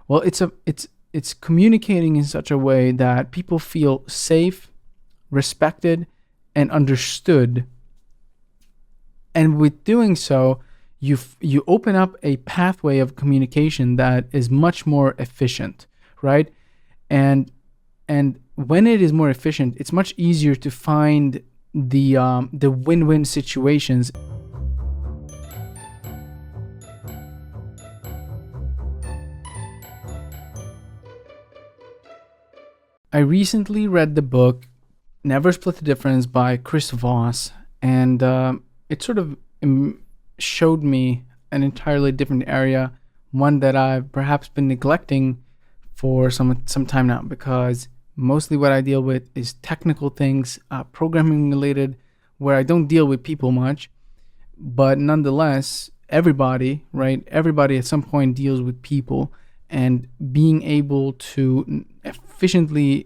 Well, it's communicating in such a way that people feel safe, respected, and understood. And with doing so, you open up a pathway of communication that is much more efficient, right? And when it is more efficient, it's much easier to find the win-win situations. I recently read the book Never Split the Difference by Chris Voss, and it sort of showed me an entirely different area, one that I've perhaps been neglecting for some time now, because mostly what I deal with is technical things, programming related, where I don't deal with people much. But nonetheless, everybody, right? Everybody at some point deals with people, and being able to efficiently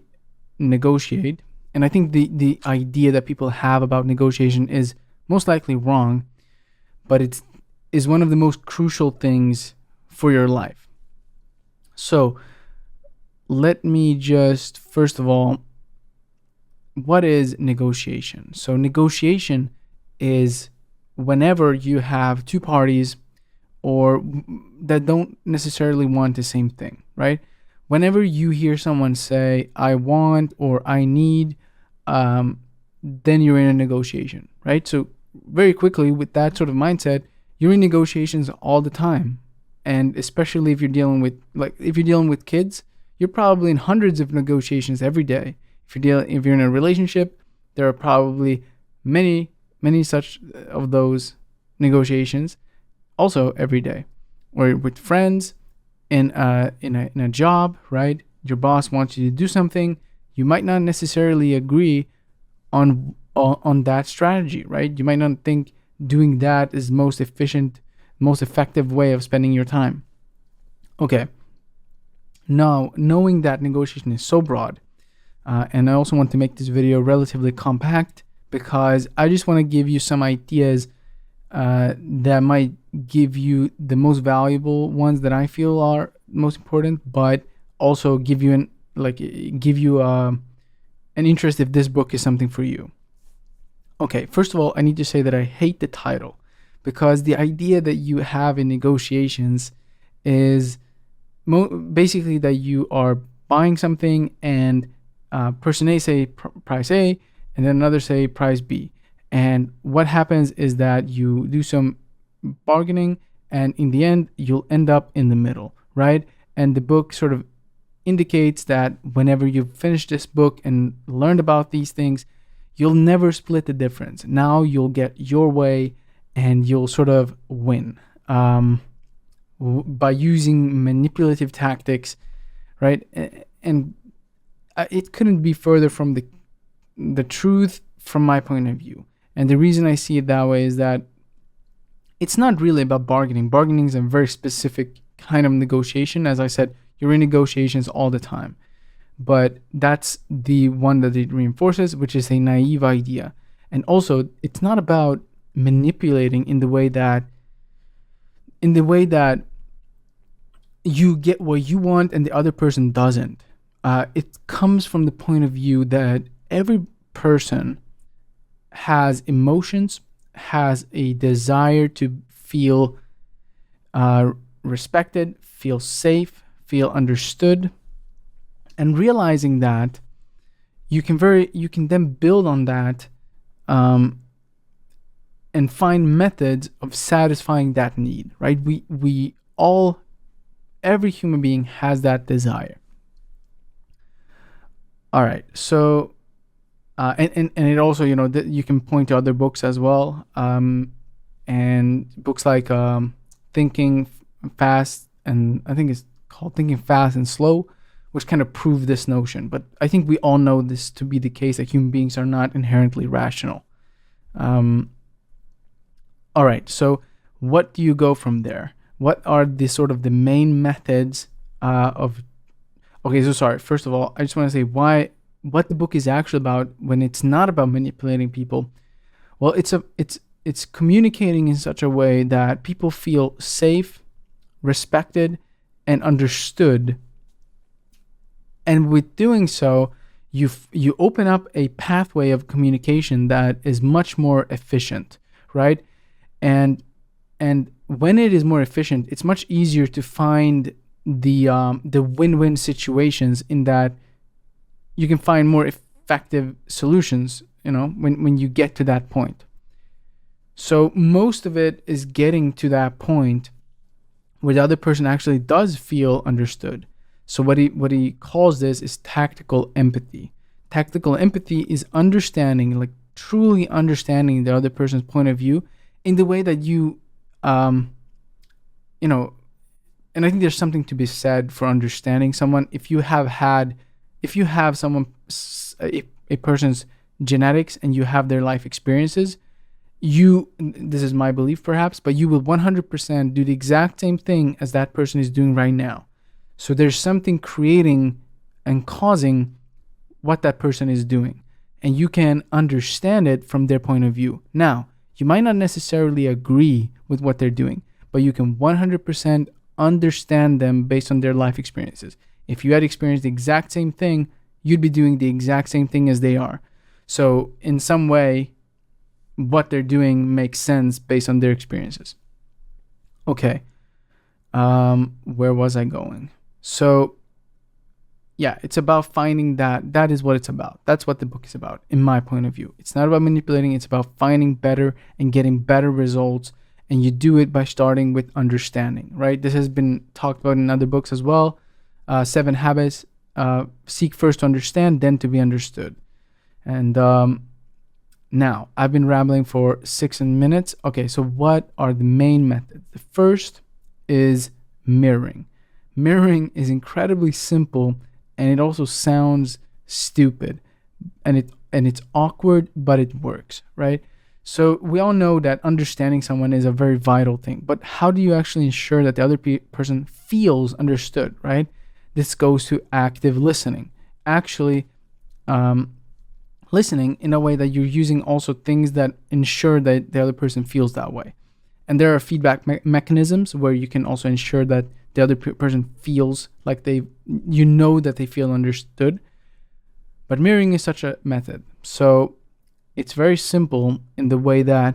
negotiate. And I think the idea that people have about negotiation is most likely wrong, but it's is one of the most crucial things for your life. So let me just first of all, what is negotiation? So negotiation is whenever you have two parties or that don't necessarily want the same thing, right? Whenever you hear someone say I want or I need, then you're in a negotiation, right? So very quickly, with that sort of mindset, you're in negotiations all the time. And especially if you're dealing with kids, you're probably in hundreds of negotiations every day. If you're in a relationship, there are probably many such of those negotiations also every day. Or with friends, in a job, right? Your boss wants you to do something, you might not necessarily agree on that strategy, right? You might not think doing that is most efficient, most effective way of spending your time. Okay. Now, knowing that negotiation is so broad, and I also want to make this video relatively compact because I just want to give you some ideas that might give you the most valuable ones that I feel are most important, but also give you an interest if this book is something for you. Okay, first of all, I need to say that I hate the title, because the idea that you have in negotiations is basically that you are buying something and person A say price A and then another say price B. And what happens is that you do some bargaining and in the end, you'll end up in the middle, right? And the book sort of indicates that whenever you've finished this book and learned about these things, you'll never split the difference. Now you'll get your way and you'll sort of win by using manipulative tactics, right? And it couldn't be further from the truth from my point of view. And the reason I see it that way is that it's not really about bargaining. Bargaining is a very specific kind of negotiation. As I said, you're in negotiations all the time. But that's the one that it reinforces, which is a naive idea. And also, it's not about manipulating in the way that you get what you want and the other person doesn't. It comes from the point of view that every person has emotions, has a desire to feel respected, feel safe, feel understood, and realizing that you can then build on that and find methods of satisfying that need, right? Every human being has that desire. All right, so and it also, you can point to other books as well, and books like Thinking Fast, and I think it's called Thinking Fast and Slow, which kind of prove this notion. But I think we all know this to be the case, that human beings are not inherently rational. All right, so what do you go from there? What are the sort of the main methods first of all, I just want to say what the book is actually about when it's not about manipulating people. Well, it's communicating in such a way that people feel safe, respected, and understood. And with doing so, you open up a pathway of communication that is much more efficient, right? And when it is more efficient, it's much easier to find the win-win situations, in that you can find more effective solutions, when you get to that point. So most of it is getting to that point where the other person actually does feel understood. So what he calls this is tactical empathy. Tactical empathy is understanding, like truly understanding the other person's point of view in the way that you know, and I think there's something to be said for understanding someone. If you have a person's genetics and you have their life experiences, this is my belief perhaps, but you will 100% do the exact same thing as that person is doing right now. So there's something creating and causing what that person is doing, and you can understand it from their point of view. Now, you might not necessarily agree with what they're doing, but you can 100% understand them based on their life experiences. If you had experienced the exact same thing, you'd be doing the exact same thing as they are. So in some way, what they're doing makes sense based on their experiences. Okay. Where was I going? So yeah, it's about finding that is what it's about. That's what the book is about, in my point of view. It's not about manipulating. It's about finding better and getting better results. And you do it by starting with understanding, right? This has been talked about in other books as well. 7 Habits, seek first to understand, then to be understood. And now, I've been rambling for 6 minutes. Okay, so what are the main methods? The first is mirroring. Mirroring is incredibly simple, and it also sounds stupid, and it's awkward, but it works, right? So we all know that understanding someone is a very vital thing, but how do you actually ensure that the other person feels understood, right? This goes to active listening. Actually, listening in a way that you're using also things that ensure that the other person feels that way. And there are feedback mechanisms where you can also ensure that the other person feels like that they feel understood. But mirroring is such a method. So it's very simple in the way that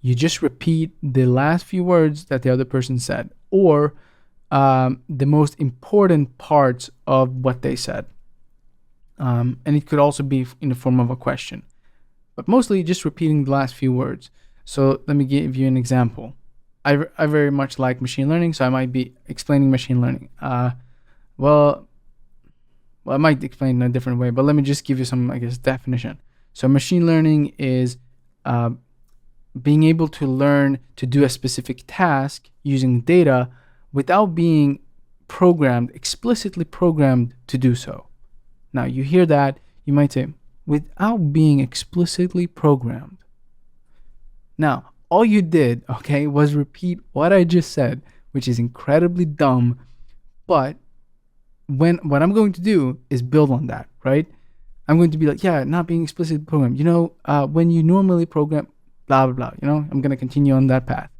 you just repeat the last few words that the other person said, or the most important parts of what they said. And it could also be in the form of a question, but mostly just repeating the last few words. So let me give you an example. I very much like machine learning, so I might be explaining machine learning. Well, I might explain in a different way, but let me just give you some, definition. So machine learning is being able to learn to do a specific task using data without being explicitly programmed to do so. Now, you hear that, you might say, without being explicitly programmed. Now, all you did, was repeat what I just said, which is incredibly dumb, but what I'm going to do is build on that, right? I'm going to be like, not being explicitly programmed. When you normally program, blah, blah, blah, I'm going to continue on that path.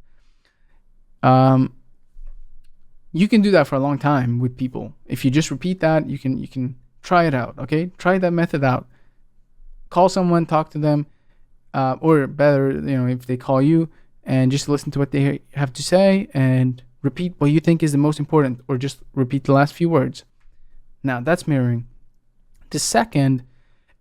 You can do that for a long time with people. If you just repeat that, you can try it out, okay? Try that method out. Call someone, talk to them, or better, if they call you, and just listen to what they have to say and repeat what you think is the most important, or just repeat the last few words. Now, that's mirroring. The second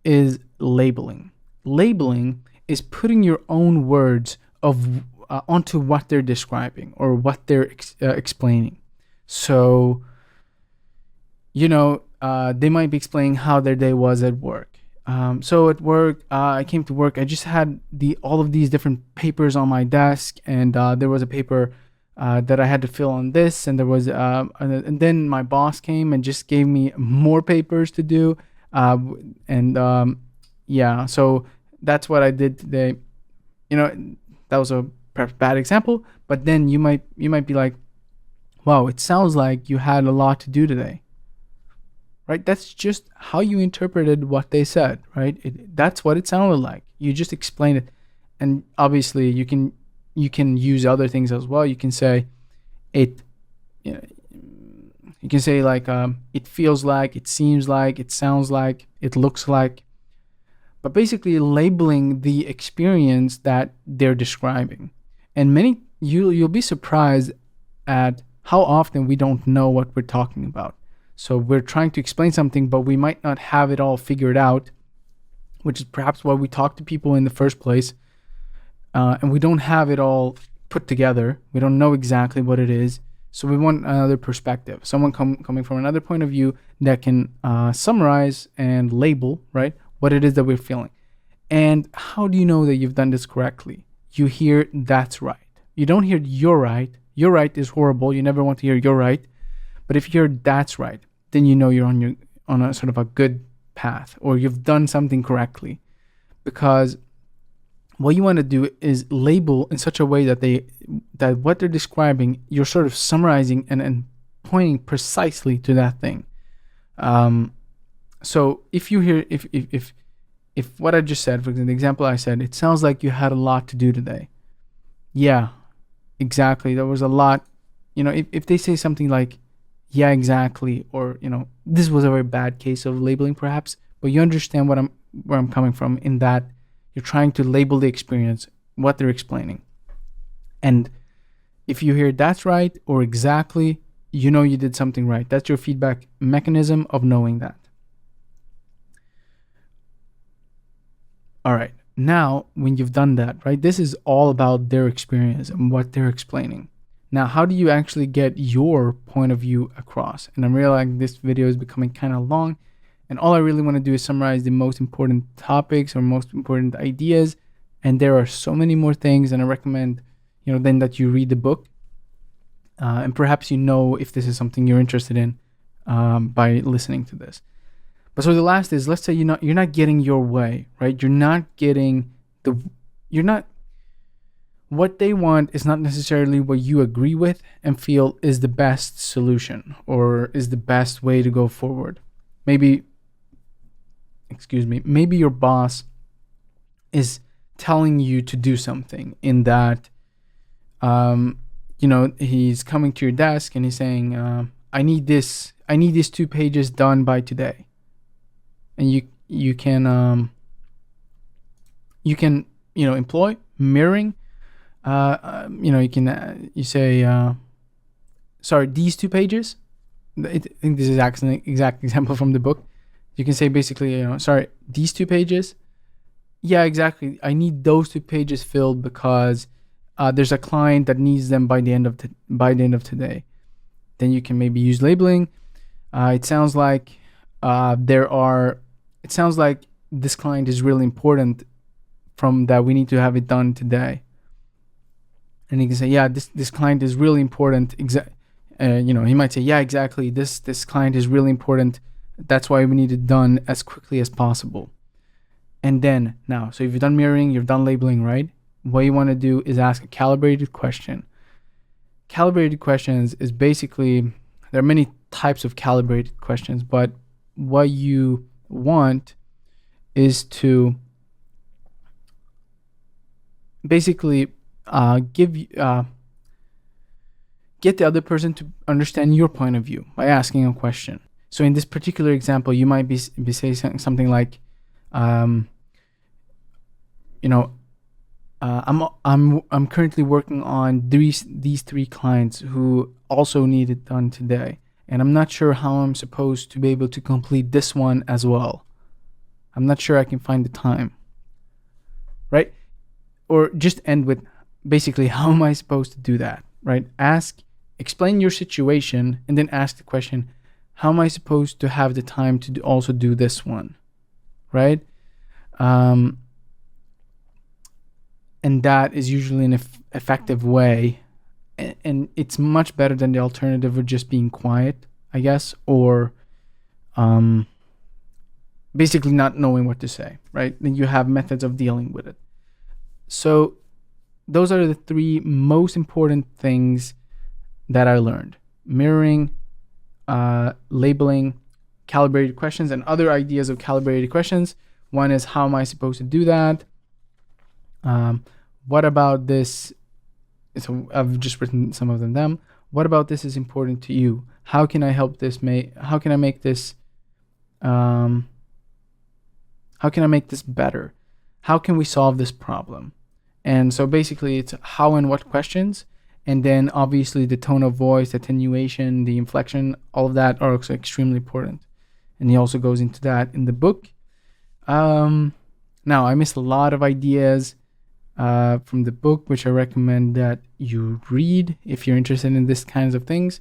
is labeling. Labeling is putting your own words onto what they're describing or what they're explaining. So, they might be explaining how their day was at work. So at work, I came to work. I just had all of these different papers on my desk, and there was a paper that I had to fill on this, and there was, and then my boss came and just gave me more papers to do, So that's what I did today. That was a perhaps bad example, but then you might be like, wow, it sounds like you had a lot to do today. Right? That's just how you interpreted what they said, right? That's what it sounded like. You just explained it. And obviously you can use other things as well. You can say it, You can say like, it feels like, it seems like, it sounds like, it looks like, but basically labeling the experience that they're describing. And you'll be surprised at how often we don't know what we're talking about. So we're trying to explain something, but we might not have it all figured out, which is perhaps why we talk to people in the first place. And we don't have it all put together. We don't know exactly what it is. So we want another perspective, someone coming from another point of view that can summarize and label, right, what it is that we're feeling. And how do you know that you've done this correctly? You hear that's right. You don't hear you're right. You're right is horrible. You never want to hear you're right. But if you hear that's right, then you know you're on a sort of a good path, or you've done something correctly. Because what you want to do is label in such a way that what they're describing, you're sort of summarizing and pointing precisely to that thing. So if you hear if what I just said, for example, the example I said, it sounds like you had a lot to do today. Yeah, exactly. There was a lot. If they say something like, yeah, exactly, or this was a very bad case of labeling, perhaps, but you understand where I'm coming from, in that you're trying to label the experience, what they're explaining. And if you hear that's right or exactly, you know you did something right. That's your feedback mechanism of knowing that. All right. Now, when you've done that, right, this is all about their experience and what they're explaining. Now, how do you actually get your point of view across? And I'm realizing this video is becoming kind of long, and all I really want to do is summarize the most important topics or most important ideas. And there are so many more things, and I recommend, then that you read the book. And perhaps if this is something you're interested in by listening to this. But so the last is, let's say you're not getting your way, right? What they want is not necessarily what you agree with and feel is the best solution or is the best way to go forward. Maybe your boss is telling you to do something, in that, he's coming to your desk and he's saying, I need these 2 pages done by today. And you can employ mirroring. You say, sorry, these 2 pages. I think this is an exact example from the book. You can say basically, sorry, these 2 pages. Yeah, exactly. I need those 2 pages filled because there's a client that needs them by the end of today. Then you can maybe use labeling. It sounds like this client is really important, from that we need to have it done today. And you can say, yeah, this client is really important. He might say, yeah, exactly. This client is really important. That's why we need it done as quickly as possible. And then so if you've done mirroring, you've done labeling, right? What you want to do is ask a calibrated question. Calibrated questions is basically, there are many types of calibrated questions, but what you want is to basically get the other person to understand your point of view by asking a question. So in this particular example, you might be saying something like, I'm currently working on these 3 clients who also need it done today, and I'm not sure how I'm supposed to be able to complete this one as well. I'm not sure I can find the time. Right? Or just end with basically, how am I supposed to do that? Right? Explain your situation, and then ask the question, how am I supposed to have the time to also do this one? Right? And that is usually an effective way, and it's much better than the alternative of just being quiet, I guess, or basically not knowing what to say, right? Then you have methods of dealing with it. So those are the 3 most important things that I learned: mirroring, labeling, calibrated questions, and other ideas of calibrated questions. One is, how am I supposed to do that? What about this? So I've just written some of them. What about this is important to you? how can I help this how can I make this um, how can I make this better? How can we solve this problem? And so basically it's how and what questions, and then obviously the tone of voice, the attenuation, the inflection, all of that are also extremely important. And he also goes into that in the book. Now I missed a lot of ideas from the book, which I recommend that you read if you're interested in this kinds of things.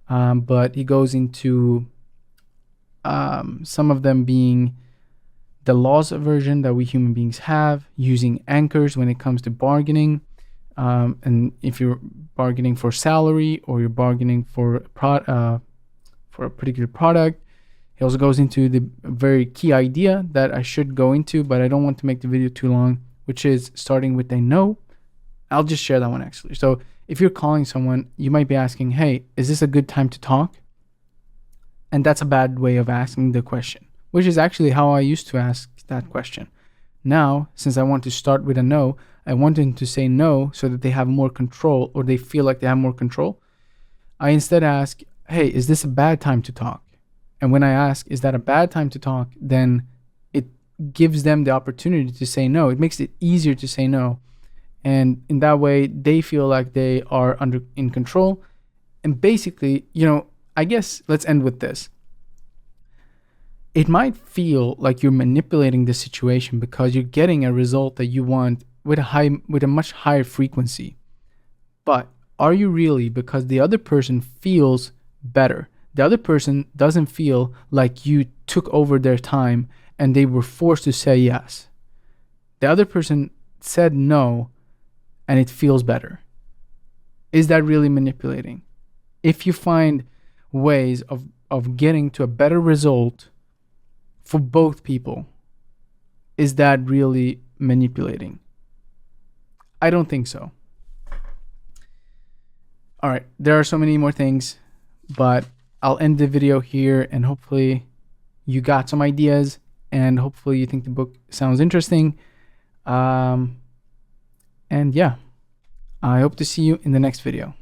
But he goes into some of them being the loss aversion that we human beings have, using anchors when it comes to bargaining. And if you're bargaining for salary or you're bargaining for a particular product. He also goes into the very key idea that I should go into, but I don't want to make the video too long, which is starting with a no. I'll just share that one actually. So if you're calling someone, you might be asking, hey, is this a good time to talk? And that's a bad way of asking the question, which is actually how I used to ask that question. Now, since I want to start with a no, I want them to say no so that they have more control, or they feel like they have more control. I instead ask, hey, is this a bad time to talk? And when I ask, is that a bad time to talk? Then it gives them the opportunity to say no. It makes it easier to say no. And in that way, they feel like they are in control. And basically, I guess let's end with this. It might feel like you're manipulating the situation because you're getting a result that you want with a much higher frequency. But are you really? Because the other person feels better. The other person doesn't feel like you took over their time and they were forced to say yes. The other person said no and it feels better. Is that really manipulating? If you find ways of getting to a better result for both people, is that really manipulating? I don't think so. All right, there are so many more things, but I'll end the video here, and hopefully you got some ideas, and hopefully you think the book sounds interesting. And yeah, I hope to see you in the next video.